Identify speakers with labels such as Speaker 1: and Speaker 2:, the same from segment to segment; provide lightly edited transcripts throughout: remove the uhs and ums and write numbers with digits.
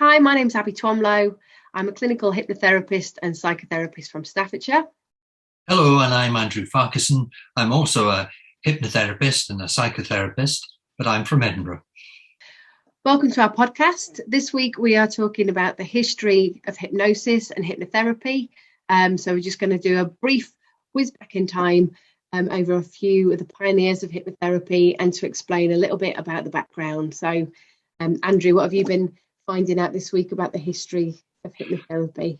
Speaker 1: Hi, my name's Abi Twomlow. I'm a clinical hypnotherapist and psychotherapist from Staffordshire.
Speaker 2: Hello, and I'm Andrew Farquharson. I'm also a hypnotherapist and a psychotherapist, but I'm from Edinburgh.
Speaker 1: Welcome to our podcast. This week we are talking about the history of hypnosis and hypnotherapy. So we're just going to do a brief whiz back in time over a few of the pioneers of hypnotherapy and to explain a little bit about the background. So, Andrew, what have you been finding out this week about the history of hypnotherapy?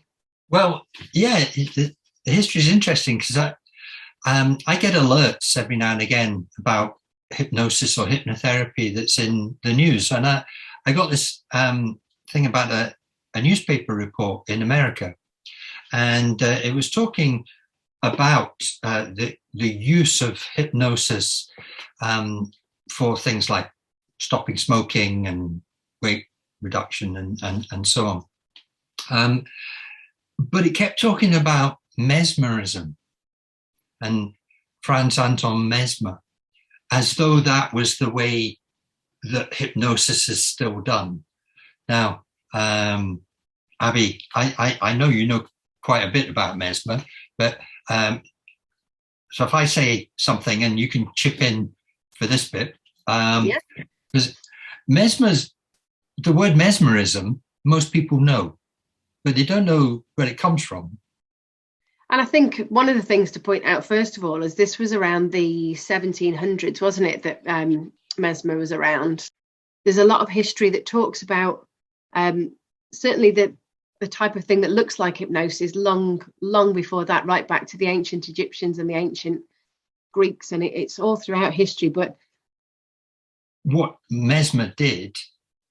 Speaker 2: Well, yeah, the history is interesting because I get alerts every now and again about hypnosis or hypnotherapy that's in the news. And I got this thing about a newspaper report in America. And it was talking about the use of hypnosis for things like stopping smoking and weight reduction and so on. But it kept talking about mesmerism and Franz Anton Mesmer, as though that was the way that hypnosis is still done. Now, Abi, I know you know quite a bit about Mesmer, but so if I say something and you can chip in for this bit, because the word mesmerism, most people know, but they don't know where it comes from.
Speaker 1: And I think one of the things to point out, first of all, is this was around the 1700s, wasn't it, that Mesmer was around. There's a lot of history that talks about certainly the type of thing that looks like hypnosis long before that, right back to the ancient Egyptians and the ancient Greeks, and it's all throughout history. But
Speaker 2: what Mesmer did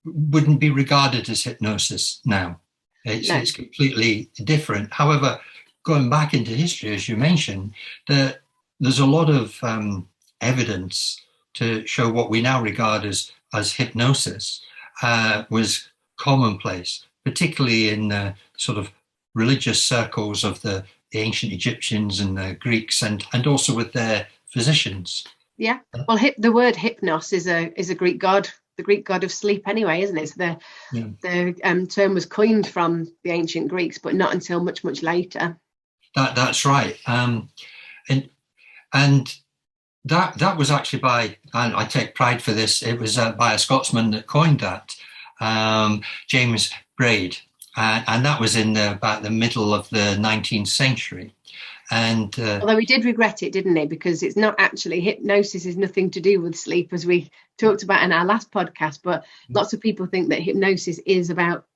Speaker 2: wouldn't be regarded as hypnosis now. It's completely different. However, going back into history, as you mentioned, there's a lot of evidence to show what we now regard as hypnosis was commonplace, particularly in the sort of religious circles of the ancient Egyptians and the Greeks, and also with their physicians.
Speaker 1: Yeah, well, the word hypnos is a Greek god, the Greek god of sleep anyway, isn't it? So the term was coined from the ancient Greeks, but not until much later.
Speaker 2: That's right, and that was actually by, and I take pride for this, it was by a Scotsman that coined that, James Braid, and that was in about the middle of the 19th century. And
Speaker 1: although he did regret it, didn't he? Because it's not actually, hypnosis is nothing to do with sleep, as we talked about in our last podcast. But lots of people think that hypnosis is about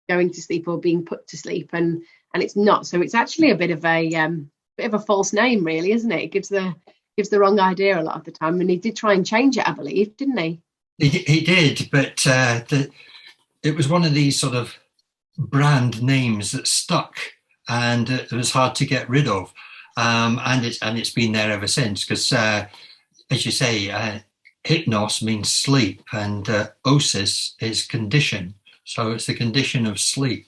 Speaker 1: going to sleep or being put to sleep, and it's not. So it's actually a bit of a false name, really, isn't it? It gives the wrong idea a lot of the time. And he did try and change it, I believe, didn't he? He
Speaker 2: did, but it was one of these sort of brand names that stuck, and it was hard to get rid of. And it's been there ever since, because as you say, hypnos means sleep, and osis is condition, so it's the condition of sleep.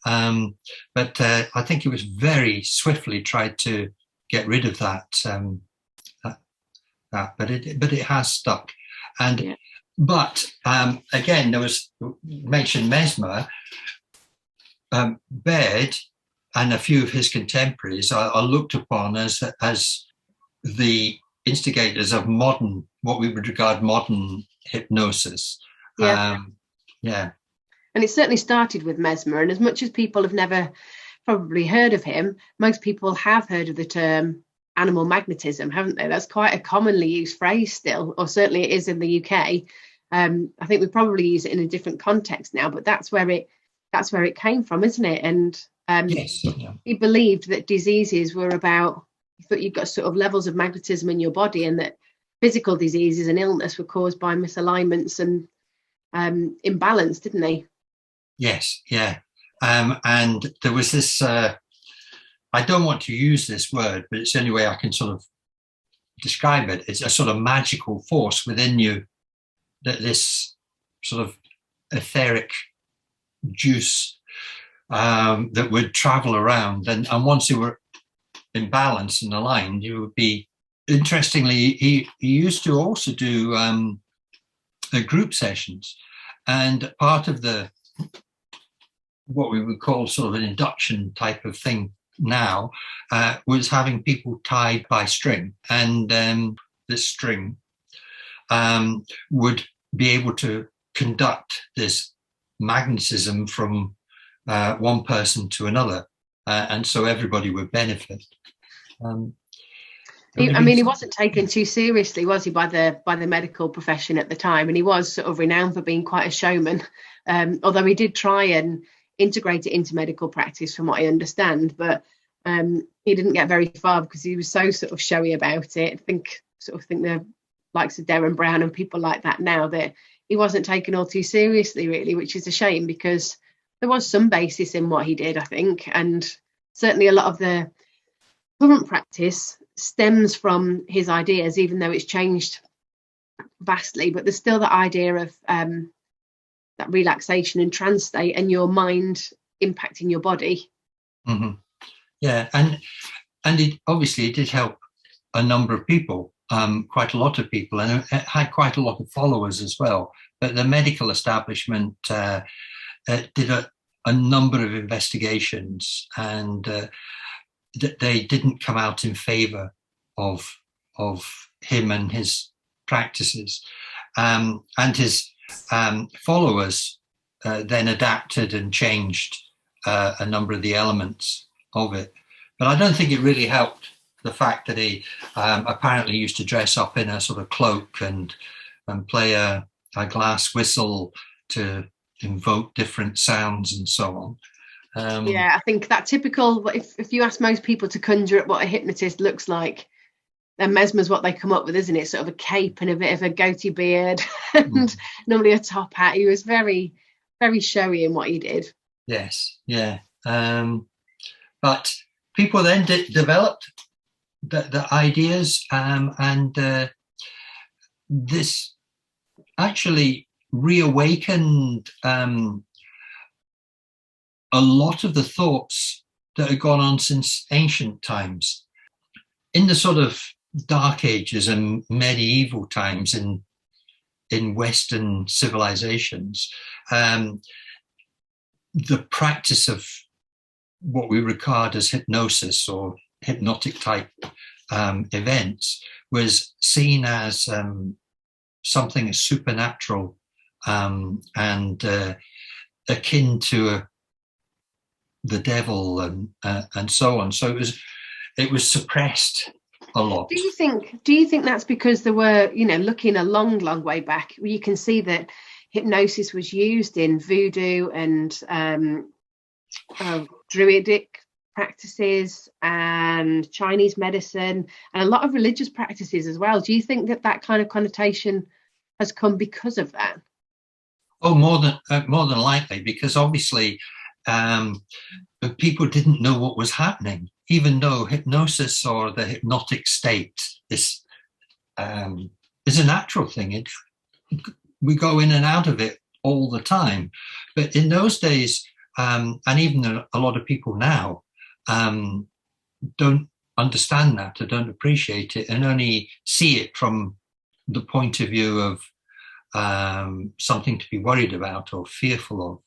Speaker 2: But I think it was very swiftly tried to get rid of that, but it has stuck. And but again, there was mentioned Mesmer, Baird, and a few of his contemporaries are looked upon as the instigators of what we would regard modern hypnosis.
Speaker 1: And it certainly started with Mesmer. And as much as people have never probably heard of him, most people have heard of the term animal magnetism, haven't they? That's quite a commonly used phrase still, or certainly it is in the UK. I think we probably use it in a different context now, but that's where it came from, isn't it? And he believed that diseases were about, he thought you've got sort of levels of magnetism in your body, and that physical diseases and illness were caused by misalignments and imbalance, didn't he?
Speaker 2: Yes, yeah. And there was this, I don't want to use this word, but it's the only way I can sort of describe it. It's a sort of magical force within you, that this sort of etheric juice that would travel around, and once you were in balance and aligned, you would be. Interestingly, he used to also do group sessions, and part of the what we would call sort of an induction type of thing now, was having people tied by string, and this string would be able to conduct this magnetism from one person to another, and so everybody would benefit.
Speaker 1: He wasn't taken too seriously, was he, by the medical profession at the time? And he was sort of renowned for being quite a showman, although he did try and integrate it into medical practice, from what I understand. But he didn't get very far because he was so sort of showy about it. I think the likes of Derren Brown and people like that now, that he wasn't taken all too seriously, really, which is a shame, because there was some basis in what he did, I think, and certainly a lot of the current practice stems from his ideas, even though it's changed vastly. But there's still that idea of that relaxation and trance state, and your mind impacting your body.
Speaker 2: Mm-hmm. Yeah, and it did help a number of people, quite a lot of people, and it had quite a lot of followers as well. But the medical establishment did a number of investigations, and they didn't come out in favour of him and his practices, and his followers then adapted and changed a number of the elements of it. But I don't think it really helped the fact that he apparently used to dress up in a sort of cloak and play a glass whistle to invoke different sounds and so on.
Speaker 1: Yeah, I think that typical, if you ask most people to conjure up what a hypnotist looks like, then Mesmer's what they come up with, isn't it? Sort of a cape and a bit of a goatee beard and normally a top hat. He was very, very showy in what he did.
Speaker 2: Yes, yeah. But people then developed the ideas, and this actually reawakened a lot of the thoughts that had gone on since ancient times. In the sort of Dark Ages and medieval times in Western civilizations, the practice of what we regard as hypnosis or hypnotic type events was seen as something supernatural and akin to the devil and so on. So it was suppressed a lot.
Speaker 1: Do you think that's because there were, looking a long way back, you can see that hypnosis was used in voodoo and druidic practices and Chinese medicine and a lot of religious practices as well. Do you think that kind of connotation has come because of that?
Speaker 2: Oh, more than likely, because obviously people didn't know what was happening, even though hypnosis or the hypnotic state is a natural thing. We go in and out of it all the time. But in those days, and even a lot of people now, don't understand that or don't appreciate it and only see it from the point of view of something to be worried about or fearful of.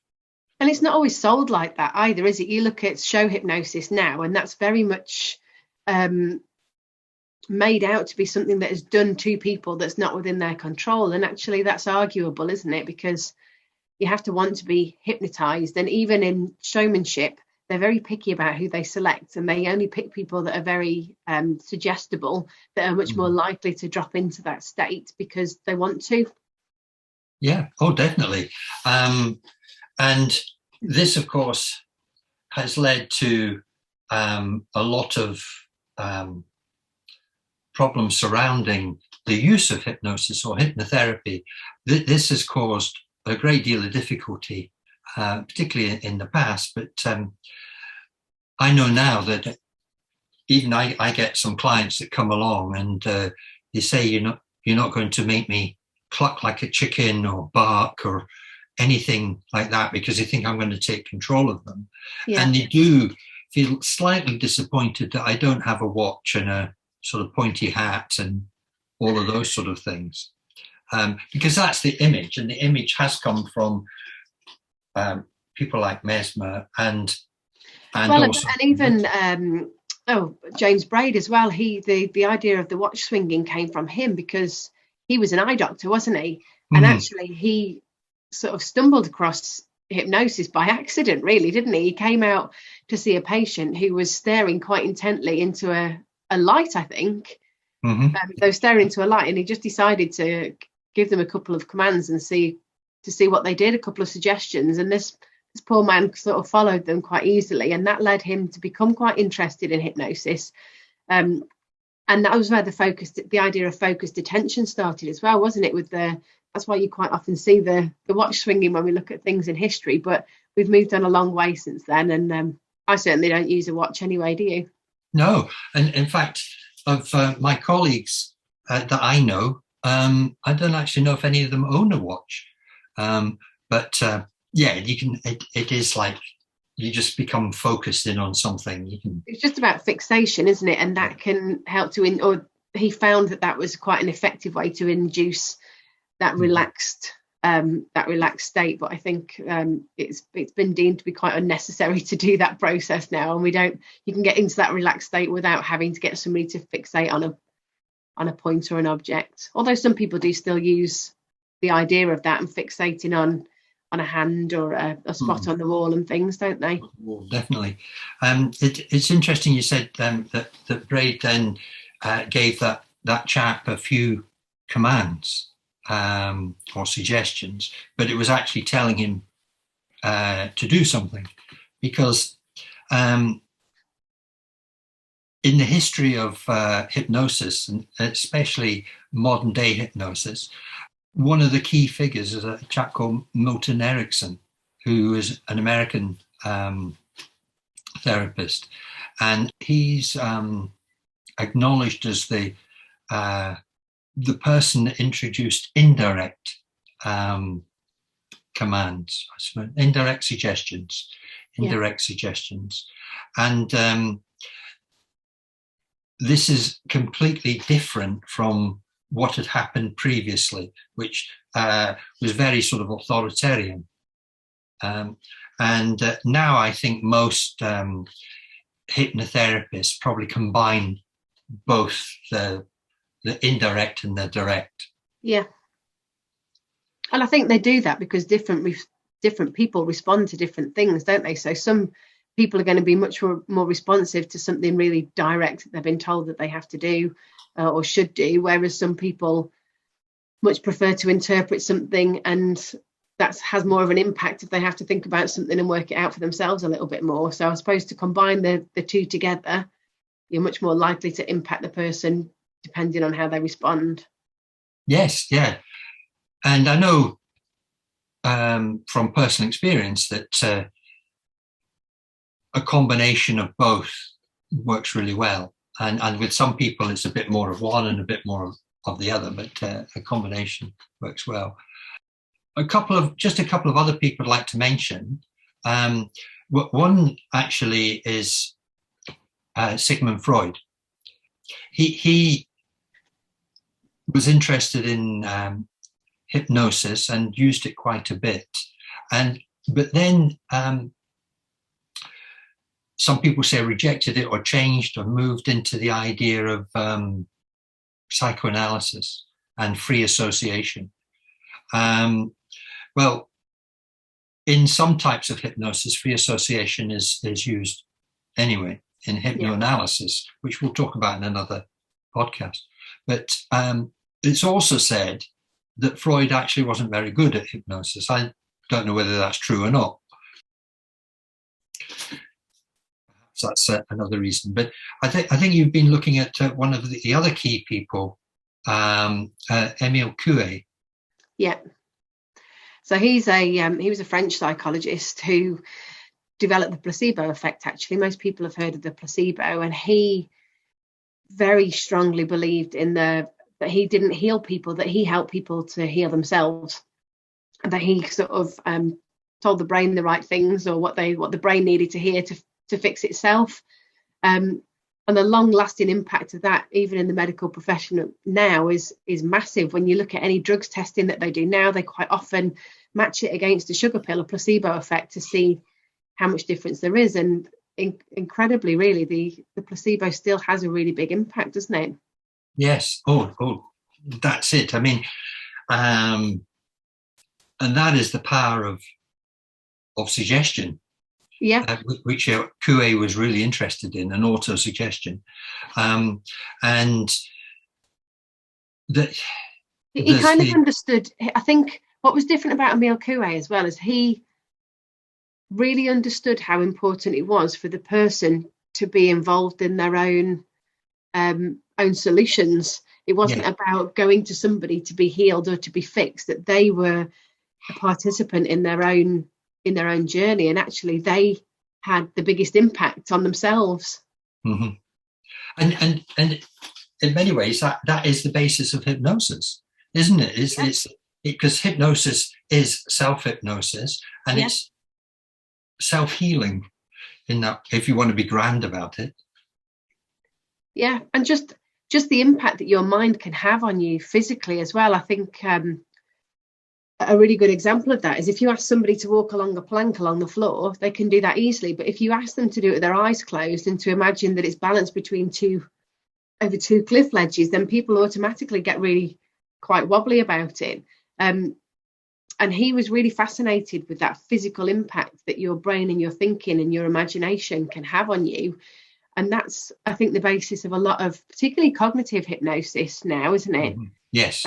Speaker 1: And it's not always sold like that either, is it? You look at show hypnosis now, and that's very much made out to be something that is done to people that's not within their control. And actually, that's arguable, isn't it? Because you have to want to be hypnotized. And even in showmanship, they're very picky about who they select. And they only pick people that are very suggestible, that are much more likely to drop into that state because they want to.
Speaker 2: Yeah, oh, definitely. And this, of course, has led to a lot of problems surrounding the use of hypnosis or hypnotherapy. This has caused a great deal of difficulty, particularly in the past. But I know now that even I get some clients that come along and they say, you're not going to make me cluck like a chicken or bark or anything like that because they think I'm going to take control of them. Yeah. And they do feel slightly disappointed that I don't have a watch and a sort of pointy hat and all of those sort of things. Because that's the image, and the image has come from people like Mesmer and
Speaker 1: well,
Speaker 2: also
Speaker 1: and even James Braid as well. The idea of the watch swinging came from him because he was an eye doctor, wasn't he? And actually, he sort of stumbled across hypnosis by accident, really, didn't he? He came out to see a patient who was staring quite intently into a light, I think. They were staring into a light, and he just decided to give them a couple of commands and see what they did, a couple of suggestions. And this poor man sort of followed them quite easily, and that led him to become quite interested in hypnosis. And that was where the idea of focused attention started as well, wasn't it? That's why you quite often see the watch swinging when we look at things in history, but we've moved on a long way since then. And I certainly don't use a watch anyway, do you?
Speaker 2: No, and in fact, of my colleagues that I know, I don't actually know if any of them own a watch. But yeah, you can. It is like you just become focused in on something.
Speaker 1: It's just about fixation, isn't it? And that can help or he found that was quite an effective way to induce that relaxed state. But I think it's been deemed to be quite unnecessary to do that process now, and you can get into that relaxed state without having to get somebody to fixate on a point or an object, although some people do still use the idea of that and fixating on a hand or a spot on the wall and things, don't they?
Speaker 2: Well, definitely. It's interesting you said that Braid then gave that chap a few commands or suggestions, but it was actually telling him to do something, because in the history of hypnosis, and especially modern day hypnosis, one of the key figures is a chap called Milton Erickson, who is an American therapist, and he's acknowledged as the person that introduced indirect commands, indirect suggestions, and this is completely different from what had happened previously, which was very sort of authoritarian. And now I think most hypnotherapists probably combine both the indirect and the direct.
Speaker 1: Yeah. And I think they do that because different people respond to different things, don't they? So some people are going to be much more responsive to something really direct that they've been told that they have to do or should do, whereas some people much prefer to interpret something, and that has more of an impact if they have to think about something and work it out for themselves a little bit more. So I suppose to combine the two together, you're much more likely to impact the person depending on how they respond.
Speaker 2: Yes, yeah. And I know from personal experience that a combination of both works really well. And with some people, it's a bit more of one and a bit more of the other, but a combination works well. A couple of other people I'd like to mention. One actually is Sigmund Freud. He was interested in hypnosis and used it quite a bit, but then some people say rejected it or changed or moved into the idea of psychoanalysis and free association. Well, in some types of hypnosis, free association is used anyway in hypnoanalysis, which we'll talk about in another podcast. But it's also said that Freud actually wasn't very good at hypnosis. I don't know whether that's true or not. Perhaps that's another reason. But I think you've been looking at one of the other key people, Émile Coué.
Speaker 1: Yeah. So he was a French psychologist who developed the placebo effect. Actually, most people have heard of the placebo, and he very strongly believed in that he didn't heal people, that he helped people to heal themselves, and that he sort of told the brain the right things, or what the brain needed to hear to fix itself. A the long-lasting impact of that, even in the medical profession now, is massive. When you look at any drugs testing that they do now, they quite often match it against a sugar pill, a placebo effect, to see how much difference there is. And incredibly, really, the placebo still has a really big impact, doesn't it?
Speaker 2: Yes. Oh, that's it. I mean, and that is the power of suggestion.
Speaker 1: Yeah.
Speaker 2: Which Coué was really interested in, an auto-suggestion. And that
Speaker 1: he kind of understood. I think what was different about Emile Coué as well is he really understood how important it was for the person to be involved in their own solutions. It wasn't about going to somebody to be healed or to be fixed, that they were a participant in their own journey, and actually they had the biggest impact on themselves.
Speaker 2: Mm-hmm. And in many ways that is the basis of hypnosis, isn't it? It's because hypnosis is self-hypnosis, and it's self-healing, in that, if you want to be grand about it.
Speaker 1: Yeah, and just the impact that your mind can have on you physically as well. I think a really good example of that is if you ask somebody to walk along a plank along the floor, they can do that easily. But if you ask them to do it with their eyes closed and to imagine that it's balanced between over two cliff ledges, then people automatically get really quite wobbly about it. And he was really fascinated with that physical impact that your brain and your thinking and your imagination can have on you. And that's, I think, the basis of a lot of particularly cognitive hypnosis now, isn't it?
Speaker 2: Mm-hmm. Yes.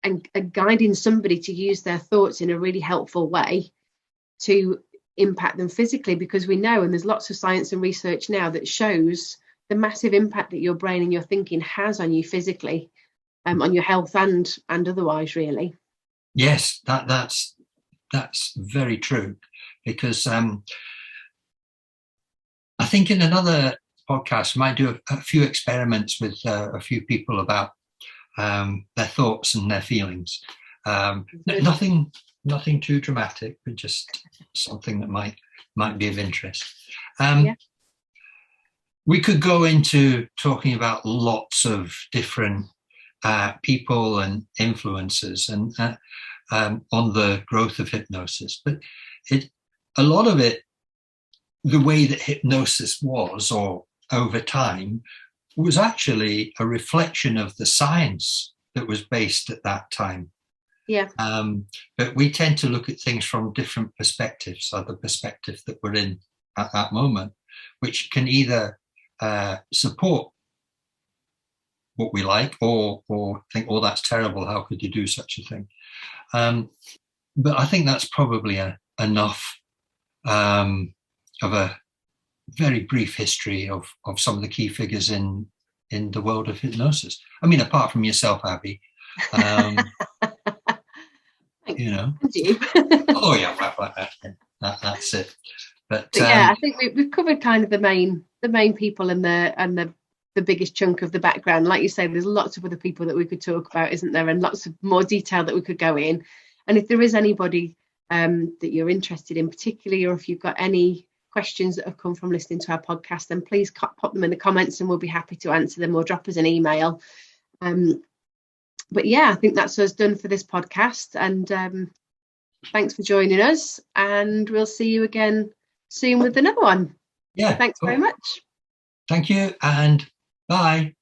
Speaker 1: And guiding somebody to use their thoughts in a really helpful way to impact them physically, because we know, and there's lots of science and research now that shows the massive impact that your brain and your thinking has on you physically, on your health and otherwise, really.
Speaker 2: Yes, that's very true, because I think in another podcast we might do a few experiments with a few people about their thoughts and their feelings. Nothing too dramatic, but just something that might be of interest. We could go into talking about lots of different people and influences and on the growth of hypnosis, but a lot of it, the way that hypnosis was, or over time, was actually a reflection of the science that was based at that time.
Speaker 1: Yeah.
Speaker 2: But we tend to look at things from different perspectives, or the perspective that we're in at that moment, which can either support what we like, or think, oh, that's terrible, how could you do such a thing? But I think that's probably enough of a very brief history of some of the key figures in the world of hypnosis. I mean, apart from yourself, Abi. You know. Oh yeah, that's it. But
Speaker 1: yeah, I think we've covered kind of the main people and the biggest chunk of the background. Like you say, there's lots of other people that we could talk about, isn't there? And lots of more detail that we could go in. And if there is anybody that you're interested in particularly, or if you've got any questions that have come from listening to our podcast, then please pop them in the comments and we'll be happy to answer them, or drop us an email. But yeah, I think that's us done for this podcast, and thanks for joining us, and we'll see you again soon with another one.
Speaker 2: Yeah,
Speaker 1: so thanks very much.
Speaker 2: Thank you, and bye.